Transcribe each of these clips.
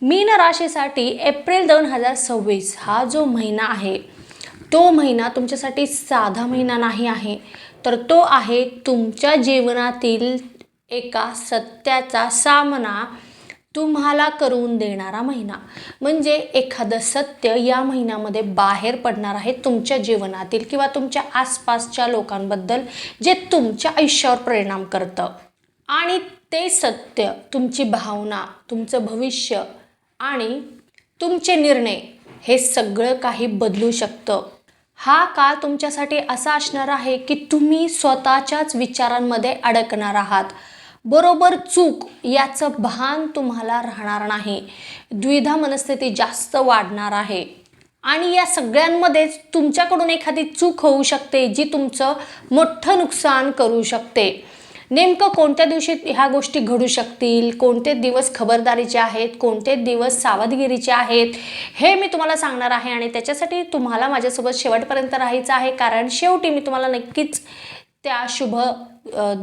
मीन राशीसाठी April 2026 हा जो महिना आहे तो महिना तुमच्यासाठी साधा महिना नाही आहे, तर तो आहे तुमच्या जीवनातील एका सत्याचा सामना तुम्हाला करून देणारा महिना. म्हणजे एखादं सत्य या महिन्यामध्ये बाहेर पडणार आहे तुमच्या जीवनातील किंवा तुमच्या आसपासच्या लोकांबद्दल, जे तुमच्या आयुष्यावर परिणाम करतं. आणि ते सत्य तुमची भावना, तुमचं भविष्य आणि तुमचे निर्णय हे सगळं काही बदलू शकतं. हा काळ तुमच्यासाठी असा असणार आहे की तुम्ही स्वतःच्याच विचारांमध्ये अडकणार आहात. बरोबर चूक याचं भान तुम्हाला राहणार नाही. द्विधा मनस्थिती जास्त वाढणार आहे आणि या सगळ्यांमध्येच तुमच्याकडून एखादी चूक होऊ शकते जी तुमचं मोठं नुकसान करू शकते. नेमकं कोणत्या दिवशी ह्या गोष्टी घडू शकतील, कोणते दिवस खबरदारीचे आहेत, कोणते दिवस सावधगिरीचे आहेत, हे मी तुम्हाला सांगणार आहे. आणि त्याच्यासाठी तुम्हाला माझ्यासोबत शेवटपर्यंत राहायचं आहे, कारण शेवटी मी तुम्हाला नक्कीच त्या शुभ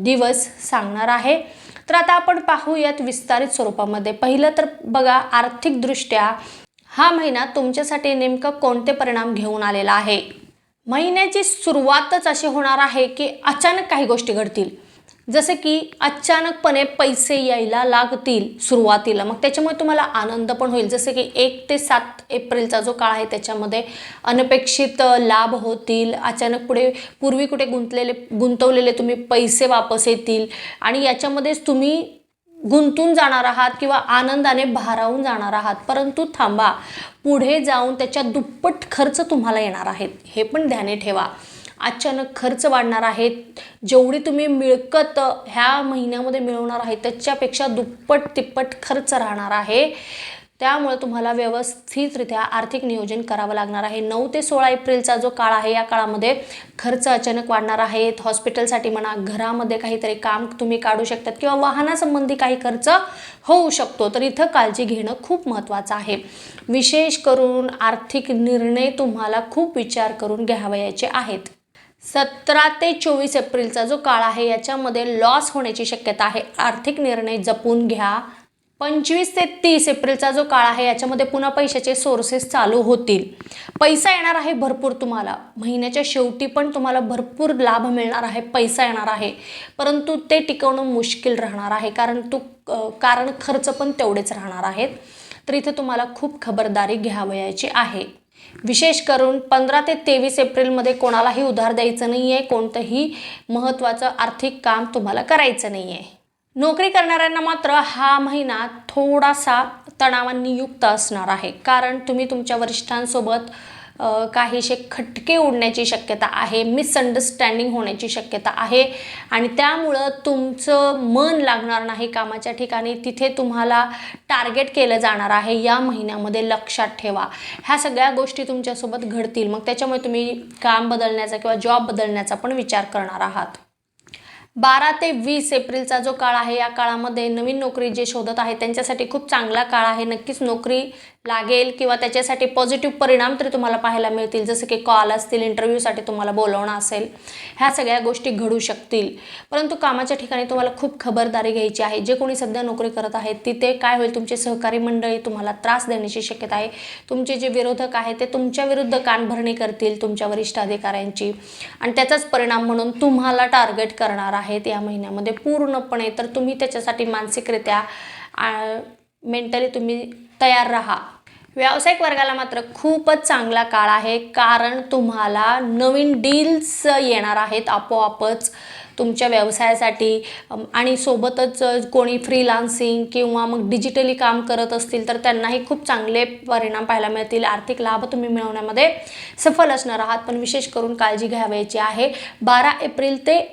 दिवस सांगणार आहे. तर आता आपण पाहूयात विस्तारित स्वरूपामध्ये. पहिलं तर बघा, आर्थिकदृष्ट्या हा महिना तुमच्यासाठी नेमकं कोणते परिणाम घेऊन आलेला आहे. महिन्याची सुरुवातच अशी होणार आहे की अचानक काही गोष्टी घडतील, जसे की अचानकपणे पैसे यायला लागतील सुरुवातीला. मग त्याच्यामुळे तुम्हाला आनंद पण होईल. जसे की 1 ते 7 एप्रिलचा जो काळ आहे त्याच्यामध्ये अनपेक्षित लाभ होतील. अचानक पूर्वी कुठे गुंतवलेले तुम्ही पैसे वापस येतील आणि याच्यामध्येच तुम्ही गुंतून जाणार आहात किंवा आनंदाने भारावून जाणार आहात. परंतु थांबा, पुढे जाऊन त्याच्या दुप्पट खर्च तुम्हाला येणार आहेत, हे पण ध्यानी ठेवा. अचानक खर्च वाढणार आहेत. जेवढी तुम्ही मिळकत ह्या महिन्यामध्ये मिळवणार आहे त्याच्यापेक्षा दुप्पट तिप्पट खर्च राहणार आहे. त्यामुळे तुम्हाला व्यवस्थितरित्या आर्थिक नियोजन करावं लागणार आहे. 9 ते 16 एप्रिलचा जो काळ आहे या काळामध्ये खर्च अचानक वाढणार आहेत. हॉस्पिटलसाठी म्हणा, घरामध्ये काहीतरी काम तुम्ही काढू शकतात किंवा वाहनासंबंधी काही खर्च होऊ शकतो. तर इथं काळजी घेणं खूप महत्त्वाचं आहे. विशेष करून आर्थिक निर्णय तुम्हाला खूप विचार करून घ्यावयाचे आहेत. 17 ते 24 एप्रिलचा जो काळ आहे याच्यामध्ये लॉस होण्याची शक्यता आहे. आर्थिक निर्णय जपून घ्या. 25 ते 30 एप्रिलचा जो काळ आहे याच्यामध्ये पुन्हा पैशाचे सोर्सेस चालू होतील. पैसा येणार आहे भरपूर तुम्हाला. महिन्याच्या शेवटी पण तुम्हाला भरपूर लाभ मिळणार आहे, पैसा येणार आहे. परंतु ते टिकवणं मुश्किल राहणार आहे, कारण खर्च पण तेवढेच राहणार आहेत. तर इथे तुम्हाला खूप खबरदारी घ्यावयाची आहे. विशेष करून 15 ते 23 एप्रिलमध्ये कोणालाही उधार द्यायचं नाही आहे. कोणतंही महत्त्वाचं आर्थिक काम तुम्हाला करायचं नाही आहे. नोकरी करणाऱ्यांना मात्र हा महिना थोडासा तणावांनी युक्त असणार आहे, कारण तुम्ही तुमच्या वरिष्ठांसोबत काहीसे खटके उडण्याची शक्यता आहे, मिसअंडरस्टँडिंग होण्याची शक्यता आहे आणि त्यामुळं तुमचं मन लागणार नाही कामाच्या ठिकाणी. तिथे तुम्हाला टार्गेट केलं जाणार आहे या महिन्यामध्ये, लक्षात ठेवा. ह्या सगळ्या गोष्टी तुमच्यासोबत घडतील. मग त्याच्यामुळे तुम्ही काम बदलण्याचा किंवा जॉब बदलण्याचा पण विचार करणार आहात. 12 ते 20 एप्रिलचा जो काळ आहे या काळामध्ये नवीन नोकरी जे शोधत आहेत त्यांच्यासाठी खूप चांगला काळ आहे. नक्कीच नोकरी लागेल किंवा त्याच्यासाठी पॉझिटिव्ह परिणाम तरी तुम्हाला पाहायला मिळतील. जसं की कॉल असतील, इंटरव्ह्यूसाठी तुम्हाला बोलवणं असेल, ह्या सगळ्या गोष्टी घडू शकतील. परंतु कामाच्या ठिकाणी तुम्हाला खूप खबरदारी घ्यायची आहे. जे कोणी सध्या नोकरी करत आहेत तिथे काय होईल, तुमचे सहकारी मंडळी तुम्हाला त्रास देण्याची शक्यता आहे. तुमचे जे विरोधक आहेत ते तुमच्या विरुद्ध कानभरणी करतील तुमच्या वरिष्ठ अधिकाऱ्यांची आणि त्याचाच परिणाम म्हणून तुम्हाला टार्गेट करणार आहेत या महिन्यामध्ये पूर्णपणे. तर तुम्ही त्याच्यासाठी मानसिकरित्या मेंटली तुम्ही तयार राहा. व्यावसायिक वर्गाला मात्र खूपच चांगला काळ आहे, कारण तुम्हाला नवीन डील्स येणार आहेत आपोआपच तुमच्या व्यवसायासाठी. आणि सोबतच कोणी फ्रीलान्सिंग किंवा मग डिजिटली काम करत असतील तर त्यांनाही खूप चांगले परिणाम पाहायला मिळतील. आर्थिक लाभ तुम्ही मिळवण्यामध्ये सफल असणार आहात. पण विशेष करून काळजी घ्यावयाची आहे 12 एप्रिल ते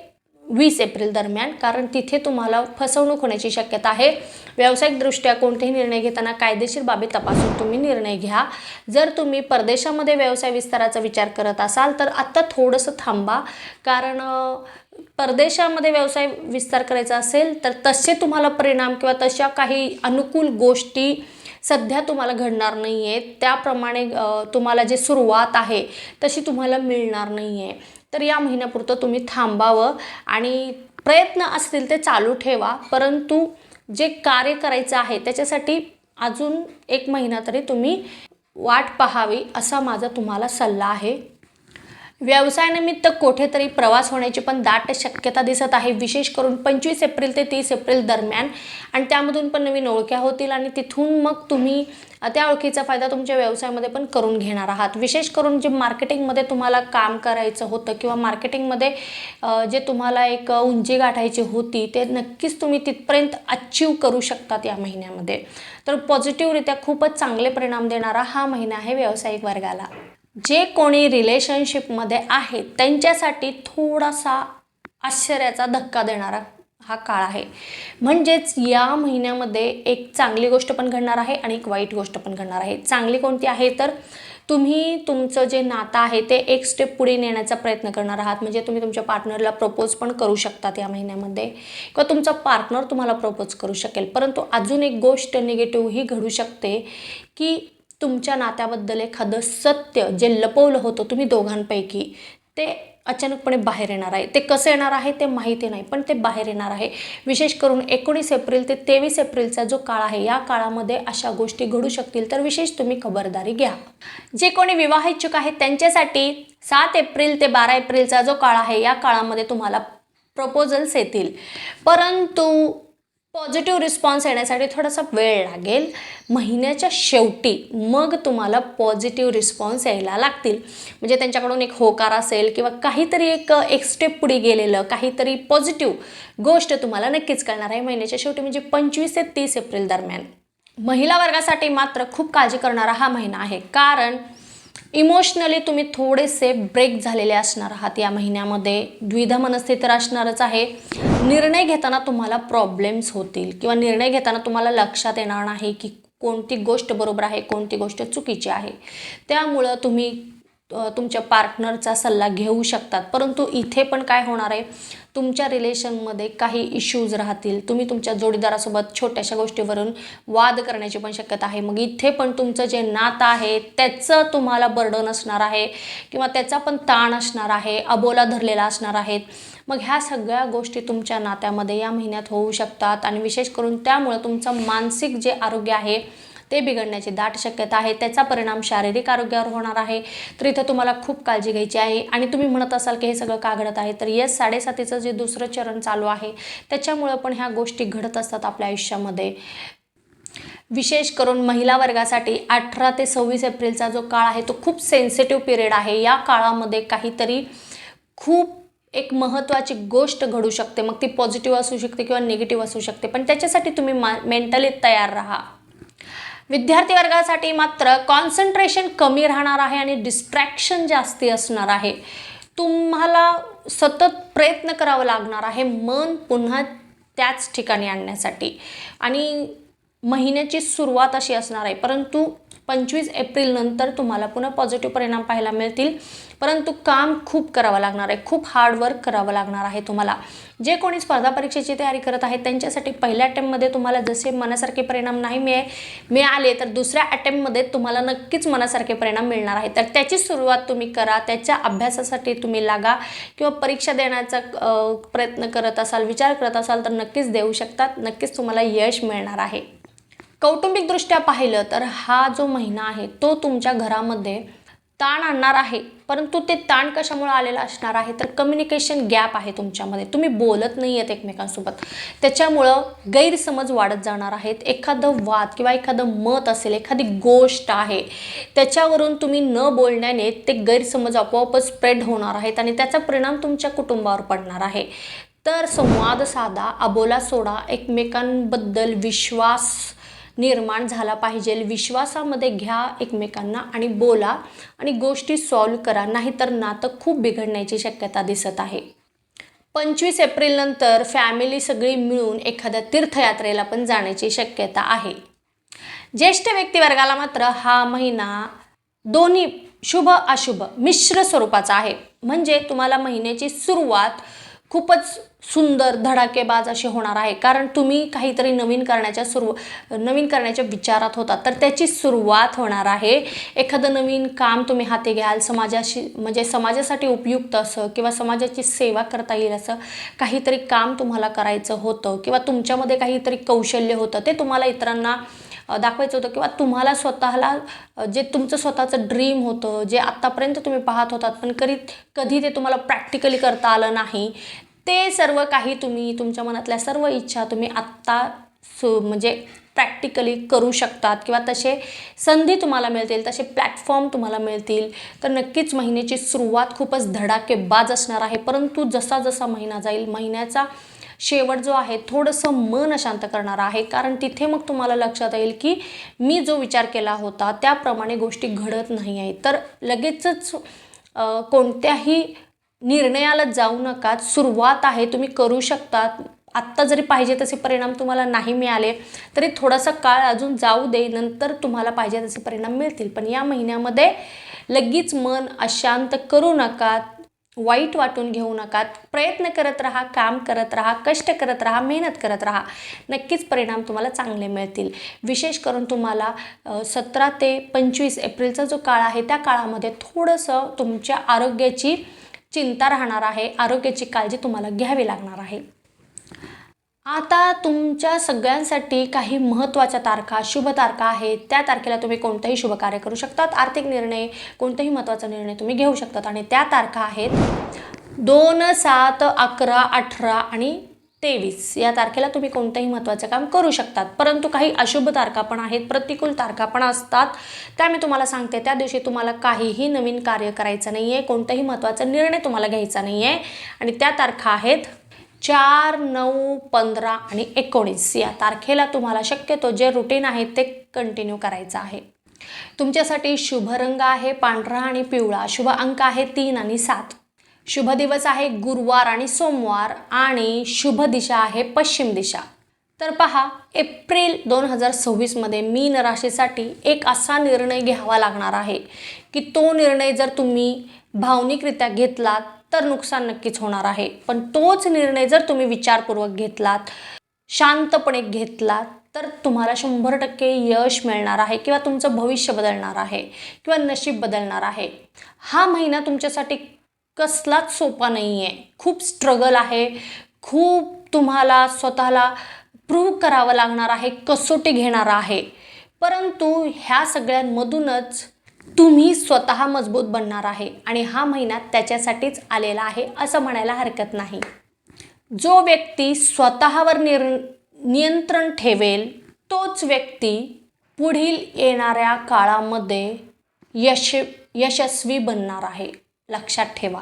20 एप्रिल दरम्यान, कारण तिथे तुम्हाला फसवणूक होण्याची शक्यता आहे. व्यावसायिकदृष्ट्या कोणतेही निर्णय घेताना कायदेशीर बाबी तपासून तुम्ही निर्णय घ्या. जर तुम्ही परदेशामध्ये व्यवसाय विस्ताराचा विचार करत असाल तर आत्ता थोडंसं थांबा, कारण परदेशामध्ये व्यवसाय विस्तार करायचा असेल तर तसे तुम्हाला परिणाम किंवा तशा काही अनुकूल गोष्टी सध्या तुम्हाला घडणार नाही आहेत. त्याप्रमाणे तुम्हाला जे सुरुवात आहे तशी तुम्हाला मिळणार नाही आहे. तर या महिन्यापुरतं तुम्ही थांबावं आणि प्रयत्न असतील ते चालू ठेवा. परंतु जे कार्य करायचं आहे त्याच्यासाठी अजून 1 महिना तरी तुम्ही वाट पाहावी असा माझा तुम्हाला सल्ला आहे. व्यवसायानिमित्त कुठेतरी प्रवास होण्याची पण दाट शक्यता दिसत आहे, विशेष करून 25 एप्रिल ते 30 एप्रिल दरम्यान. आणि त्यामधून पण नवीन ओळख्या होतील आणि तिथून मग तुम्ही त्या ओळखीचा फायदा तुमच्या व्यवसायामध्ये पण करून घेणार आहात. विशेष करून जे मार्केटिंगमध्ये तुम्हाला काम करायचं होतं किंवा मार्केटिंगमध्ये जे तुम्हाला एक उंची गाठायची होती ते नक्कीच तुम्ही तिथपर्यंत अचीव करू शकतात या महिन्यामध्ये. तर पॉझिटिव्हरित्या खूपच चांगले परिणाम देणारा हा महिना आहे व्यावसायिक वर्गाला. जे कोणी रिलेशनशिपमध्ये आहेत त्यांच्यासाठी थोडासा आश्चर्याचा धक्का देणारा हा काळ आहे. म्हणजेच या महिन्यामध्ये एक चांगली गोष्ट पण घडणार आहे आणि एक वाईट गोष्ट पण घडणार आहे. चांगली कोणती आहे तर तुम्ही तुमचं जे नातं आहे ते एक स्टेप पुढे नेण्याचा प्रयत्न करणार आहात. म्हणजे तुम्ही तुमच्या पार्टनरला प्रपोज पण करू शकतात या महिन्यामध्ये किंवा तुमचा पार्टनर तुम्हाला प्रपोज करू शकेल. परंतु अजून एक गोष्ट निगेटिव्ह ही घडू शकते की तुमच्या नात्याबद्दल एखादं सत्य जे लपवलं होतं तुम्ही दोघांपैकी ते अचानकपणे बाहेर येणार आहे. ते कसं येणार आहे ते माहिती नाही, पण ते बाहेर येणार आहे. विशेष करून 19 एप्रिल ते 23 एप्रिलचा जो काळ आहे या काळामध्ये अशा गोष्टी घडू शकतील, तर विशेष तुम्ही खबरदारी घ्या. जे कोणी विवाह इच्छुक आहेत त्यांच्यासाठी 7 एप्रिल ते 12 एप्रिलचा जो काळ आहे या काळामध्ये तुम्हाला प्रपोजल्स येतील, परंतु पॉझिटिव्ह रिस्पॉन्स येण्यासाठी थोडासा वेळ लागेल. महिन्याच्या शेवटी मग तुम्हाला पॉझिटिव्ह रिस्पॉन्स यायला लागतील. म्हणजे त्यांच्याकडून एक होकार असेल किंवा काहीतरी एक स्टेप पुढे गेलेलं काहीतरी पॉझिटिव्ह गोष्ट तुम्हाला नक्कीच कळणार आहे महिन्याच्या शेवटी, म्हणजे 25 ते 30 एप्रिल दरम्यान. महिला वर्गासाठी मात्र खूप काळजी करणारा हा महिना आहे, कारण इमोशनली तुम्ही थोडेसे ब्रेक झालेले असणार आहात या महिन्यामध्ये. द्विधा मनस्थिती तर असणारच आहे. निर्णय घेताना तुम्हाला प्रॉब्लेम्स होतील किंवा निर्णय घेताना तुम्हाला लक्षात येणार नाही की कोणती गोष्ट बरोबर आहे कोणती गोष्ट चुकीची आहे. त्यामुळं तुम्ही तुमच्या पार्टनरचा सल्ला घेऊ शकतात. परंतु इथे पण काय होणार आहे, तुमच्या रिलेशनमध्ये काही इश्यूज राहतील. तुम्ही तुमच्या जोडीदारासोबत छोट्याशा गोष्टीवरून वाद करण्याची पण शक्यता आहे. मग इथे पण तुमचं जे नातं आहे त्याचं तुम्हाला बर्डन असणार आहे किंवा त्याचा पण ताण असणार आहे, अबोला धरलेला असणार आहेत. मग ह्या सगळ्या गोष्टी तुमच्या नात्यामध्ये या महिन्यात होऊ शकतात आणि विशेष करून त्यामुळे तुमचं मानसिक जे आरोग्य आहे ते बिघडण्याची दाट शक्यता आहे. त्याचा परिणाम शारीरिक आरोग्यावर होणार आहे. तर इथं तुम्हाला खूप काळजी घ्यायची आहे. आणि तुम्ही म्हणत असाल की हे सगळं का घडत आहे, तर यस, 7.5चं जे दुसरं चरण चालू आहे त्याच्यामुळं पण ह्या गोष्टी घडत असतात आपल्या आयुष्यामध्ये. विशेष करून महिला वर्गासाठी 18 ते 26 एप्रिलचा जो काळ आहे तो खूप सेन्सिटिव्ह पिरियड आहे. या काळामध्ये काहीतरी खूप एक महत्त्वाची गोष्ट घडू शकते. मग ती पॉझिटिव्ह असू शकते किंवा निगेटिव्ह असू शकते, पण त्याच्यासाठी तुम्ही मेंटली तयार राहा. विद्यार्थी वर्गासाठी मात्र कॉन्सन्ट्रेशन कमी राहणार आहे आणि डिस्ट्रॅक्शन जास्ती असणार आहे. तुम्हाला सतत प्रयत्न करावा लागणार आहे मन पुन्हा त्याच ठिकाणी आणण्यासाठी. आणि महिन्याची सुरुवात अशी असणार आहे, परंतु 25 एप्रिल नंतर तुम्हाला पुन्हा पॉझिटिव्ह परिणाम पाहायला मिळतील. परंतु काम खूप करावं लागणार आहे, खूप हार्डवर्क करावं लागणार आहे तुम्हाला. जे कोणी स्पर्धा परीक्षेची तयारी करत आहेत त्यांच्यासाठी पहिल्या अटेम्प्टमध्ये तुम्हाला जसे मनासारखे परिणाम नाही मिळाले तर दुसऱ्या अटेम्प्टमध्ये तुम्हाला नक्कीच मनासारखे परिणाम मिळणार आहेत. तर त्याची सुरुवात तुम्ही करा, त्याच्या अभ्यासासाठी तुम्ही लागा किंवा परीक्षा देण्याचा प्रयत्न करत असाल, विचार करत असाल तर नक्कीच देऊ शकतात. नक्कीच तुम्हाला यश मिळणार आहे. कौटुंबिकदृष्ट्या पाहिलं तर हा जो महिना आहे तो तुमच्या घरामध्ये ताण आणणार आहे, परंतु ते ताण कशामुळे आलेलं असणार आहे तर कम्युनिकेशन गॅप आहे तुमच्यामध्ये. तुम्ही बोलत नाही आहेत एकमेकांसोबत, त्याच्यामुळं गैरसमज वाढत जाणार आहेत. एखादं वाद किंवा एखादं मत असेल, एखादी गोष्ट आहे त्याच्यावरून तुम्ही न बोलण्याने ते गैरसमज आपोआपच स्प्रेड होणार आहेत आणि त्याचा परिणाम तुमच्या कुटुंबावर पडणार आहे. तर संवाद साधा, अबोला सोडा, एकमेकांबद्दल विश्वास निर्माण झाला पाहिजे. विश्वासामध्ये घ्या एकमेकांना आणि बोला आणि गोष्टी सॉल्व्ह करा, नाहीतर नातं खूप बिघडण्याची शक्यता दिसत आहे. 25 एप्रिल नंतर फॅमिली सगळी मिळून एखाद्या तीर्थयात्रेला पण जाण्याची शक्यता आहे. ज्येष्ठ व्यक्तिवर्गाला मात्र हा महिना दोन्ही शुभ अशुभ मिश्र स्वरूपाचा आहे. म्हणजे तुम्हाला महिन्याची सुरुवात खूपच सुंदर धडाकेबाज अशी होणार आहे, कारण तुम्ही काहीतरी नवीन करण्याच्या विचारात होता तर त्याची सुरुवात होणार आहे. एखादं नवीन काम तुम्ही हाती घ्याल, समाजासाठी उपयुक्त असं किंवा समाजाची सेवा करता येईल असं काहीतरी काम तुम्हाला करायचं होतं किंवा तुमच्यामध्ये काहीतरी कौशल्य होतं ते तुम्हाला इतरांना दाखवायचं होतं किंवा तुम्हाला स्वतःला जे तुमचं स्वतःचं ड्रीम होतं, जे आत्तापर्यंत तुम्ही पाहत होतात पण कधी ते तुम्हाला प्रॅक्टिकली करता आलं नाही, ते सर्व काही तुम्ही तुमच्या मनातल्या सर्व इच्छा तुम्ही आत्ता म्हणजे प्रॅक्टिकली करू शकतात किंवा तसे संधी तुम्हाला मिळतील, तसे प्लॅटफॉर्म तुम्हाला मिळतील. तर नक्कीच महिन्याची सुरुवात खूपच धडाकेबाज असणार आहे. परंतु जसा जसा महिना जाईल, महिन्याचा शेवट जो आहे थोडंसं मन अशांत करणारा आहे. कारण तिथे मग तुम्हाला लक्षात येईल की मी जो विचार केला होता त्याप्रमाणे गोष्टी घडत नाही आहेत. तर लगेचच कोणत्याही निर्णयाला जाऊ नका. सुरुवात आहे, तुम्ही करू शकता. आत्ता जरी पाहिजे तसे परिणाम तुम्हाला नाही मिळाले तरी थोडासा काळ अजून जाऊ दे, नंतर तुम्हाला पाहिजे तसे परिणाम मिळतील. पण या महिन्यामध्ये लगेच मन अशांत करू नका, वाईट वाटून घेऊ नका. प्रयत्न करत राहा, काम करत राहा, कष्ट करत राहा, मेहनत करत राहा. नक्कीच परिणाम तुम्हाला चांगले मिळतील. विशेष करून तुम्हाला 17 ते 25 एप्रिलचा जो काळ आहे त्या काळामध्ये थोडंसं तुमच्या आरोग्याची चिंता राहणार आहे, आरोग्याची काळजी तुम्हाला घ्यावी लागणार आहे. आता तुमच्या सगळ्यांसाठी काही महत्त्वाच्या तारखा, शुभ तारखा आहेत. त्या तारखेला तुम्ही कोणतंही शुभ कार्य करू शकतात. आर्थिक निर्णय, कोणताही महत्त्वाचा निर्णय तुम्ही घेऊ शकतात. आणि त्या तारखा आहेत 2, 7, 11, 18 आणि 23 या तारखेला तुम्ही कोणतंही महत्त्वाचं काम करू शकतात. परंतु काही अशुभ तारखा पण आहेत, प्रतिकूल तारखा पण असतात. त्या मी तुम्हाला सांगते. त्या दिवशी तुम्हाला काहीही नवीन कार्य करायचं नाही आहे, कोणताही महत्त्वाचा निर्णय तुम्हाला घ्यायचा नाही आहे. आणि त्या तारखा आहेत 4, 9, 15 आणि 19 या तारखेला तुम्हाला शक्यतो जे रुटीन आहे ते कंटिन्यू करायचं आहे. तुमच्यासाठी शुभ रंग आहे पांढरा आणि पिवळा. शुभ अंक आहे 3 आणि 7. शुभ दिवस आहे गुरुवार आणि सोमवार आणि शुभ दिशा आहे पश्चिम दिशा. तर पहा, एप्रिल 2026 मध्ये मीन राशीसाठी एक असा निर्णय घ्यावा लागणार आहे की तो निर्णय जर तुम्ही भावनिकरित्या घेतलात तर नुकसान नक्कीच होणार आहे. पण तोच निर्णय जर तुम्ही विचारपूर्वक घेतलात, शांतपणे घेतलात तर तुम्हाला 100% यश मिळणार आहे किंवा तुमचं भविष्य बदलणार आहे किंवा नशीब बदलणार आहे. हा महिना तुमच्यासाठी कसलाच सोपा नाही आहे. खूप स्ट्रगल आहे, खूप तुम्हाला स्वतःला प्रूव्ह करावं लागणार आहे, कसोटी घेणारा आहे. परंतु ह्या सगळ्यांमधूनच तुम्ही स्वतः मजबूत बनणार आहे आणि हा महिना त्याच्यासाठीच आलेला आहे असं म्हणायला हरकत नाही. जो व्यक्ती स्वतःवर नियंत्रण ठेवेल तोच व्यक्ती पुढील येणाऱ्या काळामध्ये यशस्वी बनणार आहे, लक्षात ठेवा,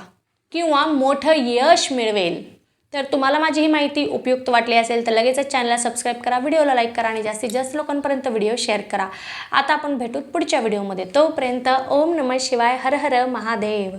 किंवा मोठं यश मिळवेल. तर तुम्हाला माझी ही माहिती उपयुक्त वाटली असेल तर लगेचच चॅनलला सबस्क्राईब करा, व्हिडिओला लाईक करा आणि जास्तीत जास्त लोकांपर्यंत व्हिडिओ शेअर करा. आता आपण भेटू पुढच्या व्हिडिओमध्ये. तोपर्यंत ओम नमः शिवाय, हर हर महादेव.